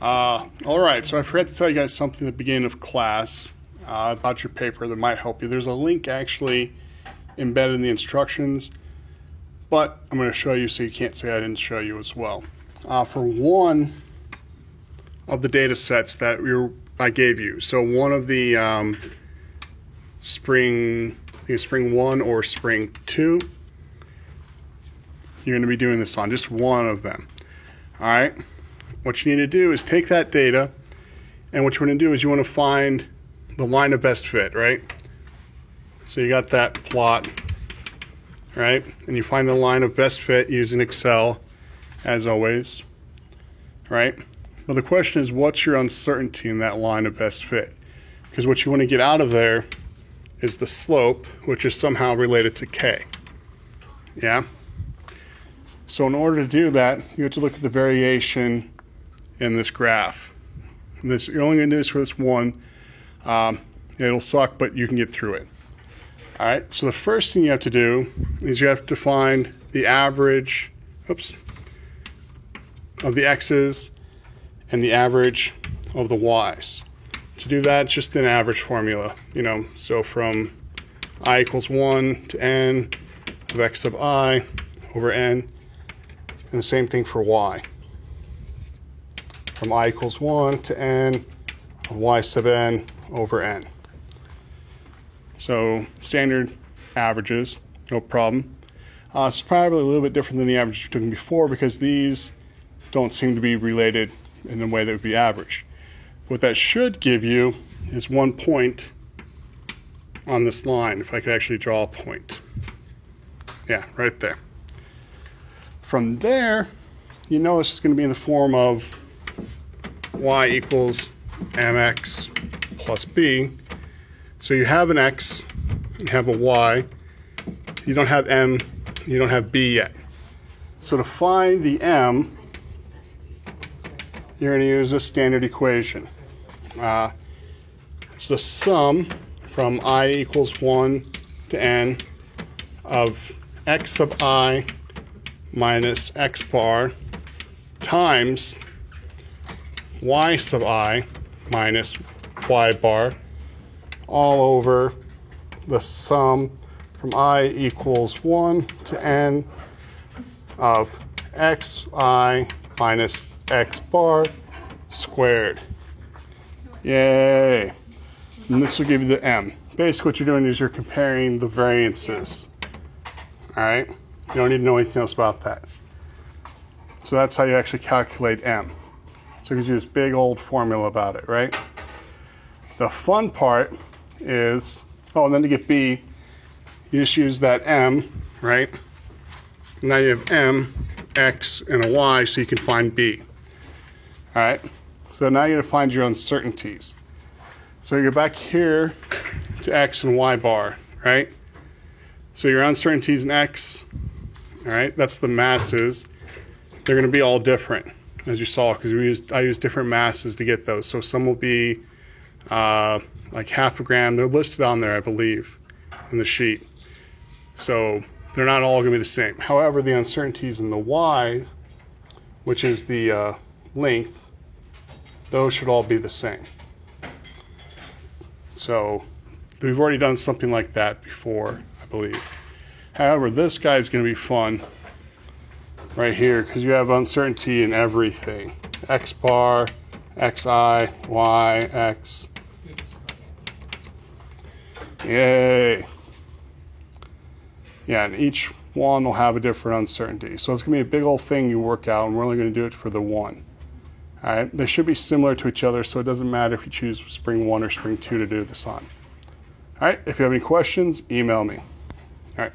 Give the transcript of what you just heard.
All right, so I forgot to tell you guys something at the beginning of class about your paper that might help you. There's a link actually embedded in the instructions, but I'm going to show you so you can't say I didn't show you as well. For one of the data sets that I gave you, so one of the spring 1 or spring 2, you're going to be doing this on just one of them. All right. What you need to do is take that data, and what you want to do is you want to find the line of best fit, right? So you got that plot, right? And you find the line of best fit using Excel, as always, right? Well, the question is, what's your uncertainty in that line of best fit? Because what you want to get out of there is the slope, which is somehow related to K. Yeah? So in order to do that, you have to look at the variation in this graph. You're only going to do this for this one. It'll suck, but you can get through it. All right, so the first thing you have to do is you have to find the average of the x's and the average of the y's. To do that, it's just an average formula, so from I equals 1 to n of x sub I over n, and the same thing for y. From I equals 1 to n of y sub n over n. So standard averages, no problem. It's probably a little bit different than the average we took before because these don't seem to be related in a way that would be averaged. What that should give you is 1 point on this line, if I could actually draw a point. Yeah, right there. From there, this is going to be in the form of y equals mx plus b. So you have an x, you have a y, you don't have m, you don't have b yet. So to find the m, you're going to use a standard equation. It's the sum from I equals 1 to n of x sub I minus x bar times y sub I minus y bar all over the sum from I equals 1 to n of xi minus x bar squared. Yay! And this will give you the m. Basically what you're doing is you're comparing the variances. Alright? You don't need to know anything else about that. So that's how you actually calculate m. So it gives you this big old formula about it, right? The fun part is, and then to get b, you just use that m, right? Now you have m, x, and a y, so you can find b. All right? So now you have to find your uncertainties. So you go back here to x and y bar, right? So your uncertainties in x, all right, that's the masses. They're going to be all different, as you saw, because I used different masses to get those. So some will be like half a gram. They're listed on there, I believe, in the sheet. So they're not all going to be the same. However, the uncertainties in the y, which is the length, those should all be the same. So we've already done something like that before, I believe. However, this guy is going to be fun right here because you have uncertainty in everything. X bar, xi, y, x. Yay. Yeah, and each one will have a different uncertainty. So it's going to be a big old thing you work out, and we're only going to do it for the one. All right, they should be similar to each other, so it doesn't matter if you choose spring 1 or spring 2 to do this on. All right, if you have any questions, email me. All right.